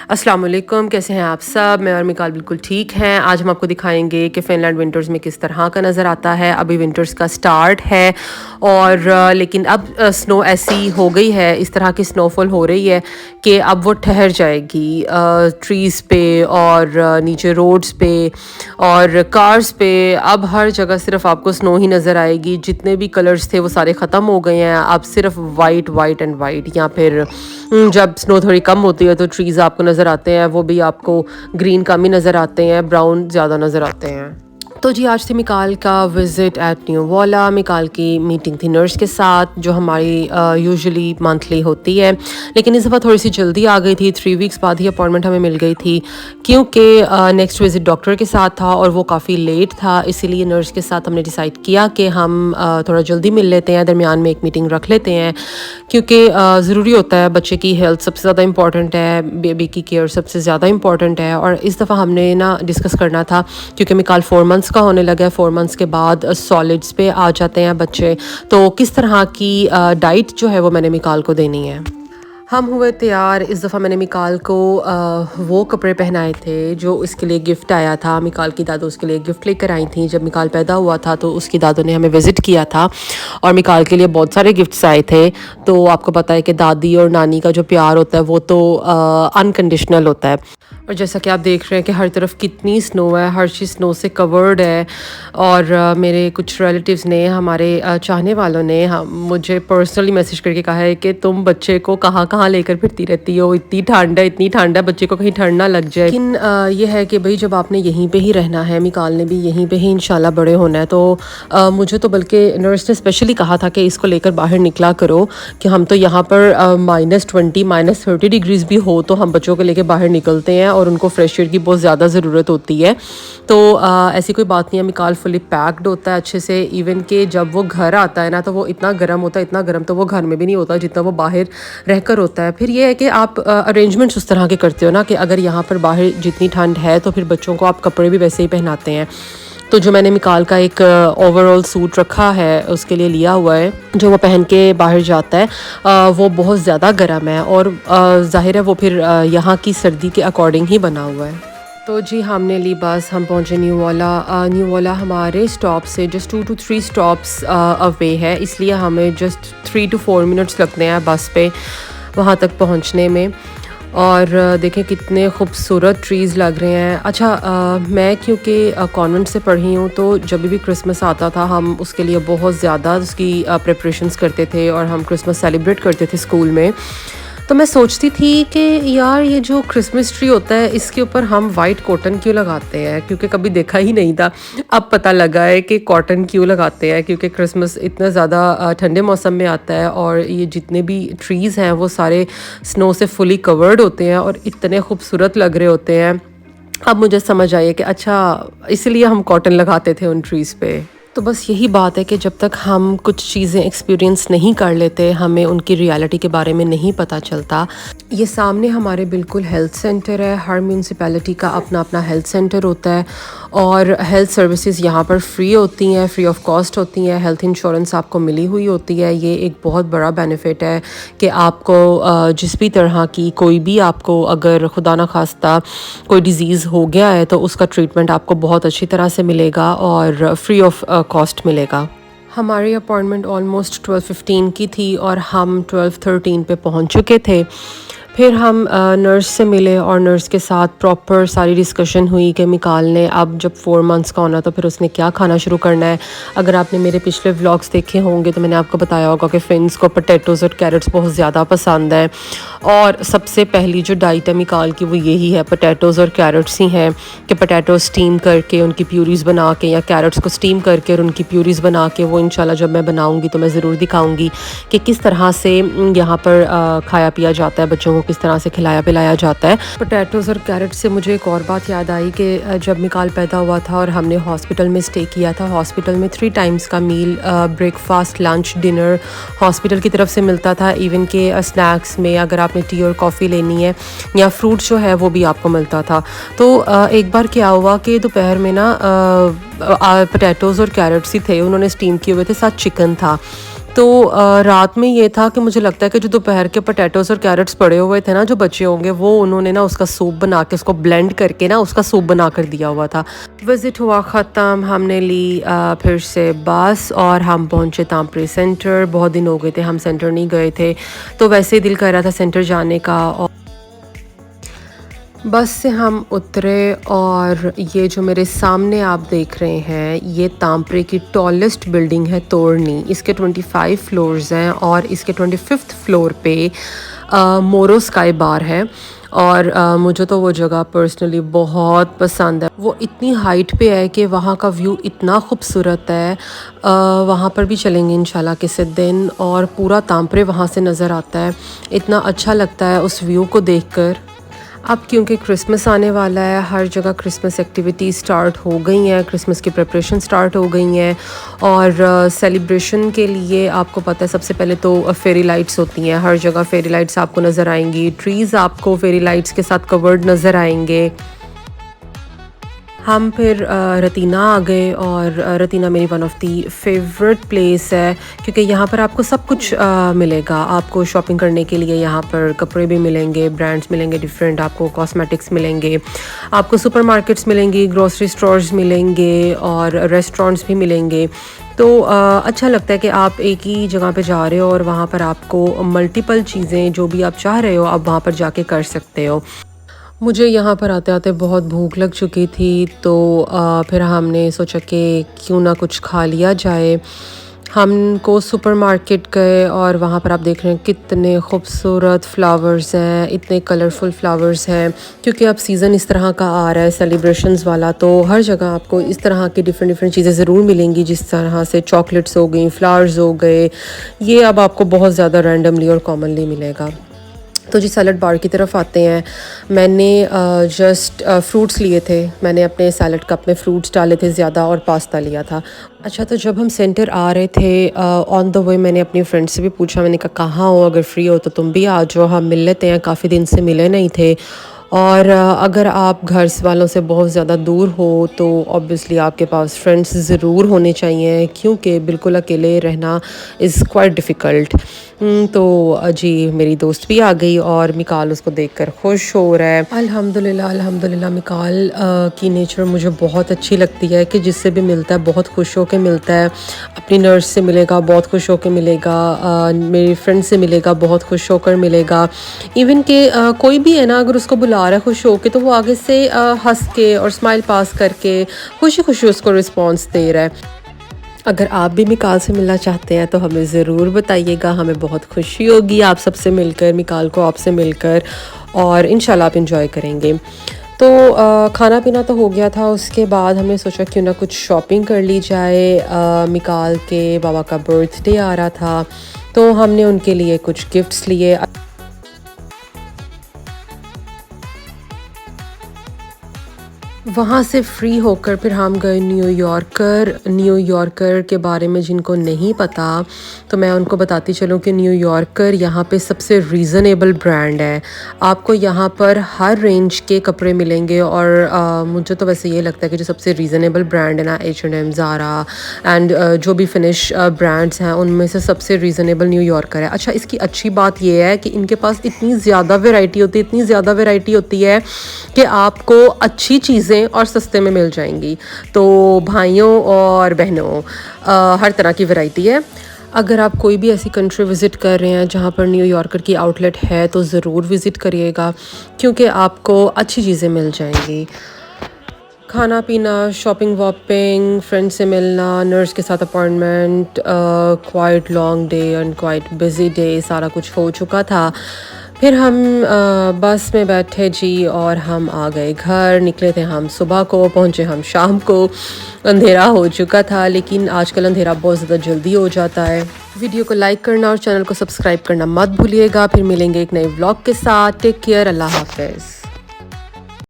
अस्सलाम वालेकुम, कैसे हैं आप सब। मैं और मिकाल बिल्कुल ठीक हैं। आज हम आपको दिखाएंगे कि फ़िनलैंड विंटर्स में किस तरह का नज़र आता है। अभी विंटर्स का स्टार्ट है और लेकिन अब स्नो ऐसी हो गई है, इस तरह की स्नोफॉल हो रही है कि अब वो ठहर जाएगी ट्रीज़ पे और नीचे रोड्स पे और कार्स पे। अब हर जगह सिर्फ आपको स्नो ही नज़र आएगी। जितने भी कलर्स थे वो सारे ख़त्म हो गए हैं। अब सिर्फ वाइट वाइट एंड वाइट, या फिर जब स्नो थोड़ी कम होती है तो ट्रीज़ आपको नज़र आते हैं, वो भी आपको ग्रीन कम ही नज़र आते हैं, ब्राउन ज़्यादा नज़र आते हैं। तो जी आज थी मिकाल का विज़िट एट न्यू वाला। मिकाल की मीटिंग थी नर्स के साथ जो हमारी यूजुअली मंथली होती है, लेकिन इस दफ़ा थोड़ी सी जल्दी आ गई थी। 3 वीक्स बाद ही अपॉइंटमेंट हमें मिल गई थी क्योंकि नेक्स्ट विज़िट डॉक्टर के साथ था और वो काफ़ी लेट था। इसीलिए नर्स के साथ हमने डिसाइड किया कि हम थोड़ा जल्दी मिल लेते हैं, दरमियान में एक मीटिंग रख लेते हैं क्योंकि ज़रूरी होता है। बच्चे की हेल्थ सबसे ज़्यादा इंपॉर्टेंट है, बेबी की केयर सबसे ज़्यादा इंपॉर्टेंट है। और इस दफ़ा हमने ना डिस्कस करना था क्योंकि मिकाल 4 मंथ्स का होने लगा है। 4 मंथ्स के बाद सॉलिड्स पे आ जाते हैं बच्चे, तो किस तरह की डाइट जो है वो मैंने मिकाल को देनी है। हम हुए तैयार। इस दफ़ा मैंने मिकाल को वो कपड़े पहनाए थे जो इसके लिए गिफ्ट आया था। मिकाल की दादू उसके लिए गिफ्ट लेकर आई थी। जब मिकाल पैदा हुआ था तो उसकी दादू ने हमें विज़िट किया था और मिकाल के लिए बहुत सारे गिफ्ट्स आए थे। तो आपको पता है कि दादी और नानी का जो प्यार होता है वो तो अनकंडीशनल होता है। और जैसा कि आप देख रहे हैं कि हर तरफ कितनी स्नो है, हर चीज़ स्नो से कवर्ड है। और मेरे कुछ रिलेटिव्स ने, हमारे चाहने वालों ने मुझे पर्सनली मैसेज करके कहा है कि तुम बच्चे को कहाँ कहाँ लेकर फिरती रहती हो, इतनी ठंड है, इतनी ठंड है, बच्चे को कहीं ठंड ना लग जाए। लेकिन ये है कि भाई जब आपने यहीं पे ही रहना है, मिकाल ने भी यहीं पे ही इंशाल्लाह बड़े होना है, तो मुझे तो बल्कि नर्स ने स्पेशली कहा था कि इसको लेकर बाहर निकला करो कि हम तो यहाँ पर -20 -30 डिग्रीज़ भी हो तो हम बच्चों को लेकर बाहर निकलते हैं और उनको फ्रेश एयर की बहुत ज़्यादा ज़रूरत होती है। तो ऐसी कोई बात नहीं है। मिकाल फुली पैक्ड होता है अच्छे से। इवन कि जब वो घर आता है ना तो वो इतना गर्म होता है, इतना गर्म तो वो घर में भी नहीं होता जितना वो बाहर रहकर होता है। फिर ये है कि आप अरेंजमेंट्स उस तरह के करते हो ना कि अगर यहाँ पर बाहर जितनी ठंड है तो फिर बच्चों को आप कपड़े भी वैसे ही पहनाते हैं। तो जो मैंने मिकाल का एक ओवरऑल सूट रखा है उसके लिए लिया हुआ है जो वो पहन के बाहर जाता है, वो बहुत ज़्यादा गर्म है और ज़ाहिर है वो फिर यहाँ की सर्दी के अकॉर्डिंग ही बना हुआ है। तो जी हमने ली बस, हम पहुँचे न्यू वाला। न्यू वाला हमारे स्टॉप से जस्ट 2 to 3 स्टॉप्स अवे है, इसलिए हमें जस्ट 3 to 4 मिनट्स लगते हैं बस पे वहाँ तक पहुँचने में। और देखें कितने खूबसूरत ट्रीज़ लग रहे हैं। अच्छा मैं क्योंकि कॉन्वेंट से पढ़ी हूँ तो जब भी क्रिसमस आता था हम उसके लिए बहुत ज़्यादा उसकी प्रिपरेशंस करते थे और हम क्रिसमस सेलिब्रेट करते थे स्कूल में। तो मैं सोचती थी कि यार ये जो क्रिसमस ट्री होता है इसके ऊपर हम वाइट कॉटन क्यों लगाते हैं, क्योंकि कभी देखा ही नहीं था। अब पता लगा है कि कॉटन क्यों लगाते हैं, क्योंकि क्रिसमस इतना ज़्यादा ठंडे मौसम में आता है और ये जितने भी ट्रीज़ हैं वो सारे स्नो से फुली कवर्ड होते हैं और इतने खूबसूरत लग रहे होते हैं। अब मुझे समझ आई है कि अच्छा इसलिए हम कॉटन लगाते थे उन ट्रीज़ पे। तो बस यही बात है कि जब तक हम कुछ चीज़ें एक्सपीरियंस नहीं कर लेते हमें उनकी रियलिटी के बारे में नहीं पता चलता। ये सामने हमारे बिल्कुल हेल्थ सेंटर है। हर म्यूनसिपैलिटी का अपना अपना हेल्थ सेंटर होता है और हेल्थ सर्विसेज यहाँ पर फ्री होती हैं, फ्री ऑफ कॉस्ट होती हैं। हेल्थ इंश्योरेंस आपको मिली हुई होती है। ये एक बहुत बड़ा बेनिफिट है कि आपको जिस भी तरह की कोई भी आपको अगर खुदा ना खास्ता कोई डिज़ीज़ हो गया है तो उसका ट्रीटमेंट आपको बहुत अच्छी तरह से मिलेगा और फ्री ऑफ कॉस्ट मिलेगा। हमारी अपॉइंटमेंट ऑलमोस्ट 12:15 की थी और हम 12:13 पे पहुंच चुके थे। फिर हम नर्स से मिले और नर्स के साथ प्रॉपर सारी डिस्कशन हुई कि मिकाल ने अब जब 4 मंथ्स का होना तो फिर उसने क्या खाना शुरू करना है। अगर आपने मेरे पिछले व्लॉग्स देखे होंगे तो मैंने आपको बताया होगा कि फिन्स को पोटैटोज़ और कैरेट्स बहुत ज़्यादा पसंद है और सबसे पहली जो डाइट है मिकाल की वो यही है, पोटैटोज़ और कैरेट्स ही हैं कि पोटैटोज़ स्टीम करके उनकी प्यूरीज़ बना के या कैरेट्स को स्टीम करके और उनकी प्यूरीज़ बना के वो इंशाल्लाह जब मैं बनाऊँगी तो मैं ज़रूर दिखाऊँगी कि किस तरह से यहाँ पर खाया पिया जाता है, बच्चों को किस तरह से खिलाया पिलाया जाता है। पोटैटोज़ और कैरेट से मुझे एक और बात याद आई कि जब मिकाल पैदा हुआ था और हमने हॉस्पिटल में स्टे किया था, हॉस्पिटल में 3 टाइम्स का मील, ब्रेकफास्ट, लंच, डिनर हॉस्पिटल की तरफ से मिलता था। इवन के स्नैक्स में अगर आपने टी और कॉफ़ी लेनी है या फ्रूट जो है वो भी आपको मिलता था। तो एक बार क्या हुआ कि दोपहर में ना पोटैटोज़ और कैरेट्स ही थे, उन्होंने स्टीम किए हुए थे, साथ चिकन था। तो रात में ये था कि मुझे लगता है कि जो दोपहर के पोटैटोज़ और कैरेट्स पड़े हुए थे ना, जो बचे होंगे, वो उन्होंने ना उसका सूप बना के, उसको ब्लेंड करके ना उसका सूप बना कर दिया हुआ था। विज़िट हुआ ख़त्म, हमने ली फिर से बस और हम पहुँचे तामप्रे सेंटर। बहुत दिन हो गए थे हम सेंटर नहीं गए थे, तो वैसे ही दिल कर रहा था सेंटर जाने का। और बस से हम उतरे और ये जो मेरे सामने आप देख रहे हैं, ये तामप्रे की टॉलेस्ट बिल्डिंग है तोरनी। इसके 25 फ्लोर्स हैं और इसके 25th फ्लोर पे मोरो स्काई बार है। और मुझे तो वो जगह पर्सनली बहुत पसंद है। वो इतनी हाइट पे है कि वहाँ का व्यू इतना खूबसूरत है। वहाँ पर भी चलेंगे इंशाल्लाह किसी दिन, और पूरा तामप्रे वहाँ से नज़र आता है। इतना अच्छा लगता है उस व्यू को देखकर। अब क्योंकि क्रिसमस आने वाला है, हर जगह क्रिसमस एक्टिविटी स्टार्ट हो गई हैं, क्रिसमस की प्रिपरेशन स्टार्ट हो गई हैं। और सेलिब्रेशन के लिए आपको पता है सबसे पहले तो फेरी लाइट्स होती हैं। हर जगह फेरी लाइट्स आपको नज़र आएंगी, ट्रीज़ आपको फेरी लाइट्स के साथ कवर्ड नज़र आएंगे। हम फिर रतीना आ गए, और रतीना मेरी one of the favourite place है, क्योंकि यहाँ पर आपको सब कुछ मिलेगा। आपको शॉपिंग करने के लिए यहाँ पर कपड़े भी मिलेंगे, ब्रांड्स मिलेंगे डिफरेंट, आपको कॉस्मेटिक्स मिलेंगे, आपको सुपरमार्केट्स मिलेंगी, ग्रोसरी स्टोर्स मिलेंगे और रेस्टोरेंट्स भी मिलेंगे। तो अच्छा लगता है कि आप एक ही जगह पे जा रहे हो और वहाँ पर आपको मल्टीपल चीज़ें जो भी आप चाह रहे हो आप वहाँ पर जाके कर सकते हो। मुझे यहाँ पर आते आते बहुत भूख लग चुकी थी, तो फिर हमने सोचा कि क्यों ना कुछ खा लिया जाए। हमको सुपरमार्केट गए और वहाँ पर आप देख रहे हैं कितने खूबसूरत फ्लावर्स हैं, इतने कलरफुल फ्लावर्स हैं, क्योंकि अब सीज़न इस तरह का आ रहा है सेलिब्रेशंस वाला। तो हर जगह आपको इस तरह की डिफरेंट डिफरेंट चीज़ें ज़रूर मिलेंगी, जिस तरह से चॉकलेट्स हो गई, फ्लावर्स हो गए। ये अब आपको बहुत ज़्यादा रैंडमली और कॉमनली मिलेगा। तो जी सैलड बार की तरफ आते हैं। मैंने जस्ट फ्रूट्स लिए थे, मैंने अपने सैलड कप में फ्रूट्स डाले थे ज़्यादा और पास्ता लिया था। अच्छा, तो जब हम सेंटर आ रहे थे ऑन द वे मैंने अपनी फ्रेंड से भी पूछा, मैंने कहा कहाँ हो, अगर फ्री हो तो तुम भी आ जाओ, हम मिल लेते हैं, काफ़ी दिन से मिले नहीं थे। और अगर आप घर वालों से बहुत ज़्यादा दूर हो तो ऑब्वियसली आपके पास फ्रेंड्स ज़रूर होने चाहिए, क्योंकि बिल्कुल अकेले रहना इज़ क्वाइट डिफ़िकल्ट। तो जी मेरी दोस्त भी आ गई और मिकाल उसको देखकर खुश हो रहा है। अल्हम्दुलिल्लाह अल्हम्दुलिल्लाह। मिकाल की नेचर मुझे बहुत अच्छी लगती है कि जिससे भी मिलता है बहुत खुश होकर मिलता है। अपनी नर्स से मिलेगा बहुत खुश होकर मिलेगा, मेरी फ्रेंड से मिलेगा बहुत खुश होकर मिलेगा। इवन कि कोई भी है ना, अगर उसको बुला रहा है खुश होकर, तो वो आगे से हंस के और स्माइल पास करके खुशी खुशी उसको रिस्पॉन्स दे रहा है। अगर आप भी मिकाल से मिलना चाहते हैं तो हमें ज़रूर बताइएगा, हमें बहुत खुशी होगी आप सबसे मिलकर, मिकाल को आपसे मिलकर, और इंशाल्लाह आप इंजॉय करेंगे। तो खाना पीना तो हो गया था, उसके बाद हमने सोचा क्यों ना कुछ शॉपिंग कर ली जाए। मिकाल के बाबा का बर्थडे आ रहा था, तो हमने उनके लिए कुछ गिफ्ट्स लिए। वहाँ से फ्री होकर फिर हम गए न्यूयॉर्कर के बारे में जिनको नहीं पता तो मैं उनको बताती चलूँ कि न्यूयॉर्कर यहाँ पे सबसे रीज़नेबल ब्रांड है। आपको यहाँ पर हर रेंज के कपड़े मिलेंगे, और मुझे तो वैसे ये लगता है कि जो सबसे रीज़नेबल ब्रांड है ना, H&M, ज़ारा एंड जो भी फिनिश ब्रांड्स हैं उनमें से सबसे रीज़नेबल न्यूयॉर्कर है। अच्छा, इसकी अच्छी बात ये है कि इनके पास इतनी ज़्यादा वैरायटी होती है कि आपको अच्छी चीज़ें और सस्ते में मिल जाएंगी। तो भाइयों और बहनों, हर तरह की वैरायटी है। अगर आप कोई भी ऐसी कंट्री विज़िट कर रहे हैं जहाँ पर न्यूयॉर्कर की आउटलेट है तो ज़रूर विज़िट करिएगा, क्योंकि आपको अच्छी चीज़ें मिल जाएंगी। खाना पीना, शॉपिंग वॉपिंग, फ्रेंड से मिलना, नर्स के साथ appointment, quite long day and quite busy day, सारा कुछ हो चुका था। फिर हम बस में बैठे जी और हम आ गए घर। निकले थे हम सुबह को, पहुँचे हम शाम को। अंधेरा हो चुका था, लेकिन आजकल अंधेरा बहुत ज़्यादा जल्दी हो जाता है। वीडियो को लाइक करना और चैनल को सब्सक्राइब करना मत भूलिएगा। फिर मिलेंगे एक नए व्लॉग के साथ। टेक केयर, अल्लाह हाफ़िज़।